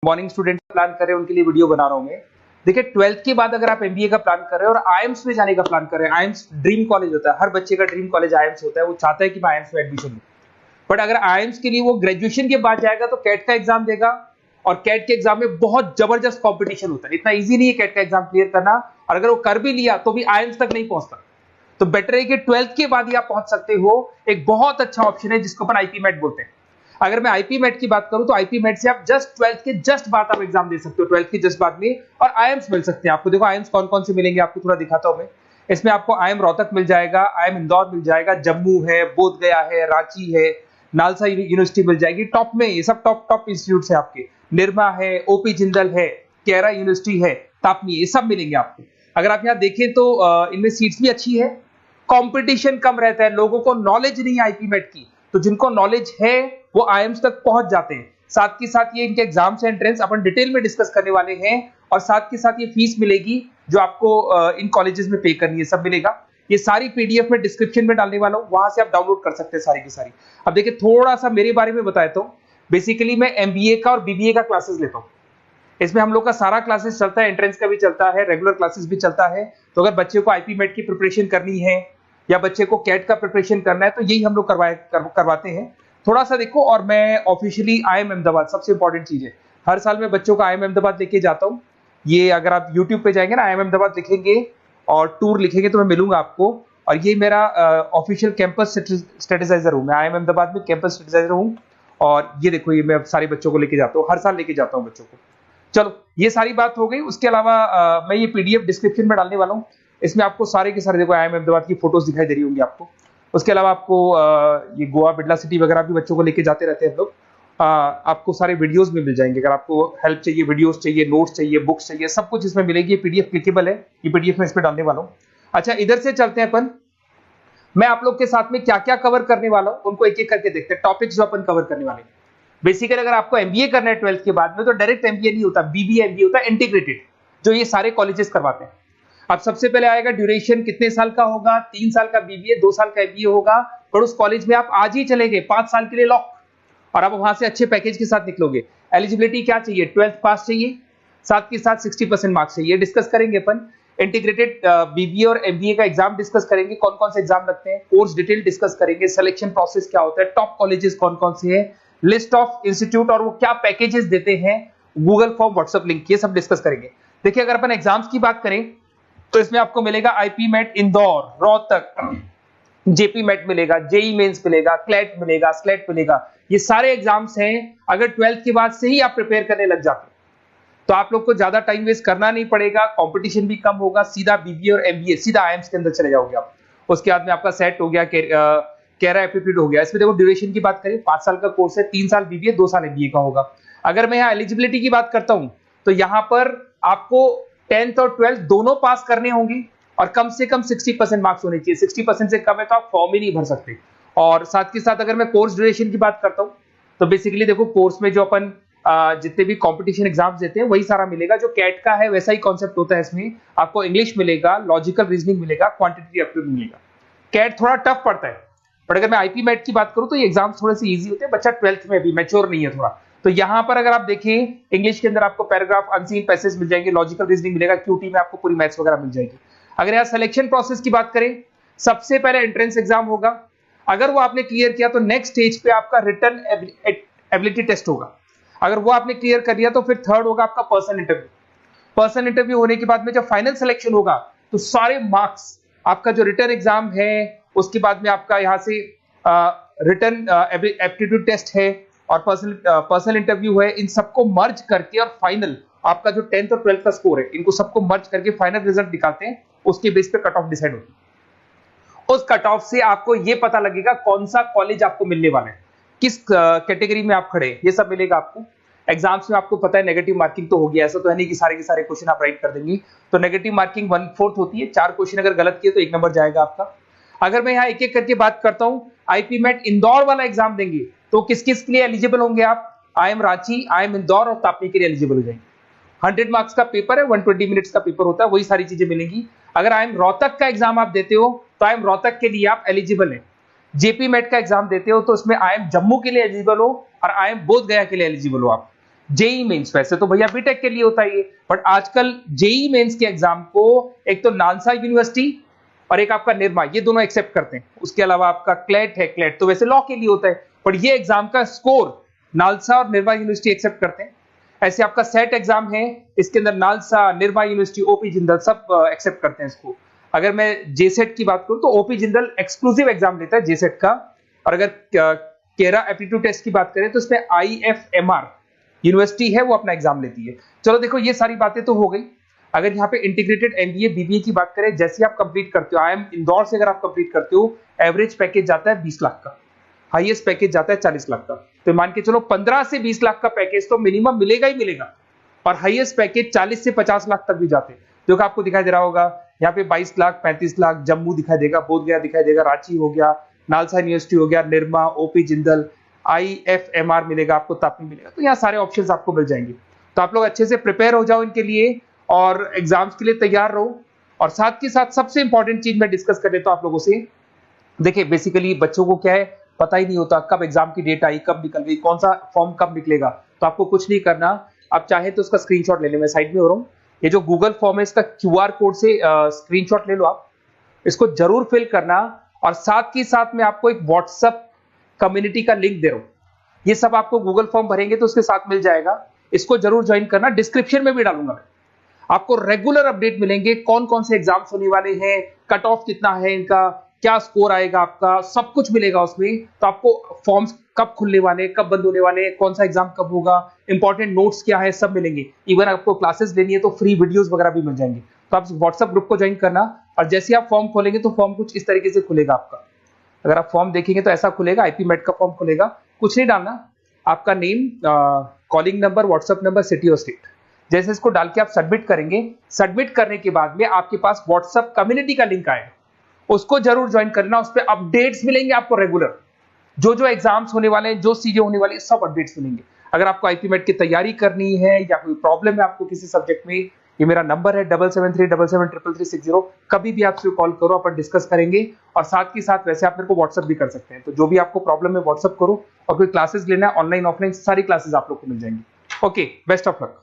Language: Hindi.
मॉर्निंग स्टूडेंट प्लान कर रहे हैं उनके लिए वीडियो बना रहा हूं मैं। देखिए 12th के बाद अगर आप एमबीए का प्लान कर रहे हैं और आईएम्स में जाने का प्लान कर रहे हैं, आईएम्स ड्रीम कॉलेज होता है, हर बच्चे का ड्रीम कॉलेज आईएम्स होता है, वो चाहता है कि मैं आईएम्स में एडमिशन लूं। बट अगर आईएम्स के लिए वो ग्रेजुएशन के बाद जाएगा तो कैट का एग्जाम देगा, और कैट के एग्जाम में बहुत जबरदस्त कंपटीशन होता है, इतना इजी नहीं है कैट का एग्जाम क्लियर करना, और अगर वो कर भी लिया तो भी आईएम्स तक नहीं पहुंचता। तो बेटर है कि 12th के बाद ही आप पहुंच सकते हो। एक बहुत अच्छा ऑप्शन है जिसको अपन आईपी मेट बोलते हैं। अगर मैं आईपी मेट की बात करूं तो आईपी मेट से आप जस्ट 12th के जस्ट बाद आप एग्जाम दे सकते हो, 12th के जस्ट बाद में, और आईएम्स मिल सकते हैं आपको। देखो आईएम्स कौन कौन से मिलेंगे आपको थोड़ा दिखाता हूं मैं। इसमें आपको आईएम रोहतक मिल जाएगा, आईएम इंदौर मिल जाएगा, जम्मू है, बोधगया है, रांची है, नालसा यूनिवर्सिटी मिल जाएगी। टॉप में ये सब टॉप इंस्टीट्यूट है आपके, निर्मा है, ओपी जिंदल है, केरा यूनिवर्सिटी है, तापनी, ये सब मिलेंगे आपको। अगर आप यहाँ देखें तो इनमें सीट्स भी अच्छी है, कंपटीशन कम रहता है, लोगों को नॉलेज नहीं है आईपी मेट की, तो जिनको नॉलेज है वो आईएम्स तक पहुंच जाते हैं। साथ के साथ ये इनके एग्जाम्स एंट्रेंस अपन डिटेल में डिस्कस करने वाले हैं, और साथ के साथ ये फीस मिलेगी जो आपको इन कॉलेजेस में पे करनी है, सब मिलेगा। ये सारी पीडीएफ में डिस्क्रिप्शन में डालने वाला हूं, वहां से आप डाउनलोड कर सकते हैं सारी की सारी। अब देखिए थोड़ा सा मेरे बारे में बताता हूं। बेसिकली मैं एमबीए का और बीबीए का क्लासेस लेता हूं। इसमें हम लोग का सारा क्लासेस चलता है, एंट्रेंस का भी चलता है, रेगुलर क्लासेस भी चलता है। तो अगर बच्चे को आईपी मेट की प्रिपरेशन करनी है या बच्चे को कैट का प्रिपरेशन करना है तो यही हम लोग करवाते हैं। थोड़ा सा देखो, और मैं ऑफिशियली आईएम अहमदाबाद, सबसे इंपॉर्टेंट चीज है, हर साल मैं बच्चों को आईएम अहमदाबाद लेके जाता हूँ। ये अगर आप यूट्यूब पे जाएंगे ना, आईएम अहमदाबाद लिखेंगे और टूर लिखेंगे तो मैं मिलूंगा आपको। और ये मेरा ऑफिशियल कैंपस स्ट्रेटेजाइजर हूँ, मैं आईएम अहमदाबाद में कैंपस स्ट्रेटेजाइजर हूँ। और ये देखो, ये मैं सारे बच्चों को लेके जाता हूँ, हर साल लेके जाता हूँ बच्चों को। चलो ये सारी बात हो गई। उसके अलावा मैं ये पीडीएफ डिस्क्रिप्शन में डालने वाला हूँ। इसमें आपको सारे के सारे, देखो आईएम अहमदाबाद की फोटोज दिखाई दे रही होंगी आपको। उसके अलावा आपको ये गोवा, बिरला सिटी वगैरह भी बच्चों को लेके जाते रहते हैं हम लोग। आपको सारे वीडियोस में मिल जाएंगे। अगर आपको हेल्प चाहिए, वीडियोस चाहिए, नोट्स चाहिए, बुक्स चाहिए, सब कुछ इसमें मिलेगी। ये पीडीएफ क्लिकेबल है, ये पीडीएफ में इसमें डालने वाला हूँ। अच्छा इधर से चलते हैं अपन, मैं आप लोग के साथ में क्या क्या कवर करने वाला हूँ उनको एक एक करके देखते हैं। टॉपिक्स जो अपन कवर करने वाले हैं, बेसिकली अगर आपको एमबीए करना है 12th के बाद में तो डायरेक्ट एमबीए नहीं होता, बीबीए एमबीए होता है, इंटीग्रेटेड, जो ये सारे कॉलेजेस करवाते हैं। अब सबसे पहले आएगा ड्यूरेशन, कितने साल का होगा, 3 साल का बीबीए, 2 साल का एमबीए होगा। और उस कॉलेज में आप आज ही चले गए 5 साल के लिए लॉक, और आप वहां से अच्छे पैकेज के साथ निकलोगे। एलिजिबिलिटी क्या चाहिए, 12th पास चाहिए, साथ के साथ 60% मार्क्स चाहिए। डिस्कस करेंगे अपन इंटीग्रेटेड बीबीए और एमबीए का एग्जाम डिस्कस करेंगे, कौन कौन से एग्जाम लगते हैं, कोर्स डिटेल डिस्कस करेंगे, सिलेक्शन प्रोसेस क्या होता है, टॉप कॉलेजेस कौन कौन से हैं, लिस्ट ऑफ इंस्टीट्यूट और वो क्या पैकेजेस देते हैं, गूगल फॉर्म, व्हाट्सएप लिंक, ये सब डिस्कस करेंगे। देखिए अगर अपन एग्जाम्स की बात करें तो इसमें आपको मिलेगा IP MAT Indore, Rohtak, JIPMAT मिलेगा, जेई मेंस मिलेगा, क्लेट मिलेगा, स्लेट मिलेगा। ये सारे एग्जाम्स हैं। अगर 12th के बाद से ही आप प्रिपेयर करने लग जाते तो आप लोग को ज्यादा टाइम वेस्ट करना नहीं पड़ेगा, कंपटीशन भी कम होगा, सीधा बीबीए और एमबीए, सीधा आईएम्स के अंदर चले जाओगे आप। उसके बाद में आपका सेट हो गया, कैरा एप्टीट्यूड हो गया। इसमें देखो ड्यूरेशन की बात करें, 5 साल का कोर्स है, 3 साल बीबीए, 2 साल एमबीए का होगा। अगर मैं यहाँ एलिजिबिलिटी की बात करता हूँ तो यहाँ पर आपको 10th और 12th दोनों पास करने होंगे और कम से कम 60% मार्क्स होने चाहिए। 60% से कम है तो आप फॉर्म ही नहीं भर सकते। और साथ के साथ अगर मैं कोर्स ड्यूरेशन की बात करता हूँ तो बेसिकली देखो कोर्स में जो अपन जितने भी कंपटीशन एग्जाम्स देते हैं वही सारा मिलेगा। जो कैट का है वैसा ही कॉन्सेप्ट होता है। इसमें आपको इंग्लिश मिलेगा, लॉजिकल रीजनिंग मिलेगा, क्वांटिटेटिव एप्टीट्यूड मिलेगा। कैट थोड़ा टफ पड़ता है, बट अगर मैं आईपी मेट की बात करूं तो ये एग्जाम्स थोड़े से इजी होते हैं। बच्चा 12th में भी मैच्योर नहीं है थोड़ा, तो यहां पर अगर आप देखें इंग्लिश के अंदर आपको पैराग्राफ, अनसीन पैसेज मिल जाएंगे, लॉजिकल रीजनिंग मिलेगा, क्यूटी में आपको पूरी मैथ्स वगैरह मिल जाएगी। अगर यहाँ सिलेक्शन प्रोसेस की बात करें, सबसे पहले एंट्रेंस एग्जाम होगा। अगर वो आपने क्लियर किया तो नेक्स्ट स्टेज पे आपका रिटन एबिलिटी टेस्ट होगा। अगर वो आपने क्लियर कर लिया तो फिर थर्ड होगा आपका पर्सनल इंटरव्यू। पर्सनल इंटरव्यू होने के बाद में जब फाइनल सिलेक्शन होगा तो सारे मार्क्स, आपका जो रिटन एग्जाम है, उसके बाद में आपका यहाँ से रिटन एप्टीट्यूड टेस्ट है और पर्सनल इंटरव्यू है, इन सबको मर्ज करके और फाइनल आपका जो 10th और 12th का स्कोर है, इनको सबको मर्ज करके फाइनल रिजल्ट निकालते हैं। उसके बेस पे कट ऑफ डिसाइड होती है। उस कट ऑफ से आपको ये पता लगेगा कौन सा कॉलेज आपको मिलने वाला है, किस कैटेगरी में आप खड़े हैं, ये सब मिलेगा आपको। एग्जाम्स में आपको पता है नेगेटिव मार्किंग तो होगी, ऐसा तो है नहीं कि सारे के सारे क्वेश्चन आप राइट कर देंगे। तो नेगेटिव मार्किंग 1/4 होती है, 4 क्वेश्चन अगर गलत किए तो 1 नंबर जाएगा आपका। अगर मैं यहाँ एक एक करके बात करता हूँ, आईपी मेट इंदौर वाला एग्जाम देंगे तो किस किस के लिए एलिजिबल होंगे आप, आईएम रांची, आईएम इंदौर और तापनी के लिए एलिजिबल हो जाएंगे। 100 मार्क्स का पेपर है, 120 मिनट्स का पेपर होता है, वही सारी चीजें मिलेंगी। अगर आईएम रोहतक का एग्जाम आप देते हो तो आईएम रोहतक के लिए आप एलिजिबल है। जेपी मेट का एग्जाम देते हो तो उसमें आईएम जम्मू के लिए एलिजिबल हो और आईएम बोधगया के लिए एलिजिबल हो आप। जेई मेंस, वैसे तो भैया बीटेक के लिए होता है ये, बट आजकल जेई मेंस के एग्जाम को एक तो नालसा यूनिवर्सिटी और एक आपका निर्मा, ये दोनों एक्सेप्ट करते हैं। उसके अलावा आपका क्लेट है, क्लेट तो वैसे लॉ के लिए होता है, बट ये एग्जाम का स्कोर नालसा और निर्मा यूनिवर्सिटी एक्सेप्ट करते हैं। ऐसे आपका सेट एग्जाम है, इसके अंदर NALSA, Nirma university, OP Jindal सब एक्सेप्ट करते हैं इसको। अगर मैं जेसेट की बात करूं तो ओपी जिंदल एक्सक्लूसिव एग्जाम लेता है जेसेट का, और अगर केरा एप्टीट्यूड टेस्ट की बात करें तो इसमें आईएफएमआर यूनिवर्सिटी है वो अपना एग्जाम लेती है। चलो देखो ये सारी बातें तो हो गई। अगर यहाँ पे इंटीग्रेटेड एमबीए बीबीए की बात करें, जैसे आप कंप्लीट करते हो, आईएम इंदौर से अगर आप कंप्लीट करते हो, एवरेज पैकेज जाता है 20 लाख का, हाईएस्ट पैकेज जाता है 40 लाख का। तो मान के चलो 15 से 20 लाख का पैकेज तो मिनिमम मिलेगा ही मिलेगा, और हाईएस्ट पैकेज 40 से 50 लाख तक भी जाते हैं, जो कि आपको दिखाई दे रहा होगा यहाँ पे 22 लाख, 35 लाख, जम्मू दिखाई देगा, बोधगया दिखाई देगा, रांची हो गया, नालसा यूनिवर्सिटी हो गया, निर्मा, ओपी जिंदल, आईएफएमआर मिलेगा आपको, तापी मिलेगा। तो यहाँ सारे ऑप्शंस आपको मिल जाएंगे। तो आप लोग अच्छे से प्रिपेयर हो जाओ इनके लिए और एग्जाम्स के लिए तैयार रहो। और साथ के साथ सबसे इंपॉर्टेंट चीज मैं डिस्कस कर लेता हूं आप लोगों से। देखिए बेसिकली बच्चों को क्या है, पता ही नहीं होता कब एग्जाम की डेट आई, कब निकल गई, कौन सा फॉर्म कब निकलेगा। तो आपको कुछ नहीं करना, आप चाहे तो उसका स्क्रीनशॉट ले लें, मैं साइड में हो रहा हूँ। ये जो गूगल फॉर्म है इसका क्यूआर कोड से स्क्रीनशॉट ले लो, आप इसको जरूर फिल करना। और साथ के साथ मैं आपको एक व्हाट्सएप कम्युनिटी का लिंक दे रहा हूँ, ये सब आपको गूगल फॉर्म भरेंगे तो उसके साथ मिल जाएगा, इसको जरूर ज्वाइन करना। डिस्क्रिप्शन में भी डालूंगा, आपको रेगुलर अपडेट मिलेंगे, कौन कौन से एग्जाम्स होने वाले हैं, कट ऑफ कितना है इनका, क्या स्कोर आएगा आपका, सब कुछ मिलेगा उसमें। तो आपको फॉर्म्स कब खुलने वाले, कब बंद होने वाले, कौन सा एग्जाम कब होगा, इंपॉर्टेंट नोट्स क्या है, सब मिलेंगे। इवन आपको क्लासेस लेनी है तो फ्री वीडियोस वगैरह भी मिल जाएंगे। तो आप व्हाट्सएप ग्रुप को ज्वाइन करना, और जैसे आप फॉर्म खोलेंगे तो फॉर्म कुछ इस तरीके से खुलेगा आपका। अगर आप फॉर्म देखेंगे तो ऐसा खुलेगा, आईपी मेट का फॉर्म खुलेगा, कुछ नहीं डालना, आपका name, calling number, WhatsApp number, city और स्टेट, जैसे इसको डाल के आप सबमिट करेंगे। सबमिट करने के बाद में आपके पास व्हाट्सएप कम्युनिटी का लिंक आएगा, उसको जरूर ज्वाइन करना। उस पर अपडेट्स मिलेंगे आपको रेगुलर, जो जो एग्जाम्स होने वाले हैं, जो चीजें होने वाली है, सब अपडेट्स मिलेंगे। अगर आपको आईपी मेट की तैयारी करनी है या कोई प्रॉब्लम है आपको किसी सब्जेक्ट में, ये मेरा नंबर है 7737733360, कभी भी आपसे कॉल करो, अपन डिस्कस करेंगे। और साथ के साथ वैसे आप मेरे को व्हाट्सएप भी कर सकते हैं, तो जो भी आपको प्रॉब्लम है व्हाट्सएप करो। और कोई क्लासेस लेना है ऑनलाइन ऑफलाइन, सारी क्लासेस आप लोग को मिल जाएंगी। Okay, best of luck.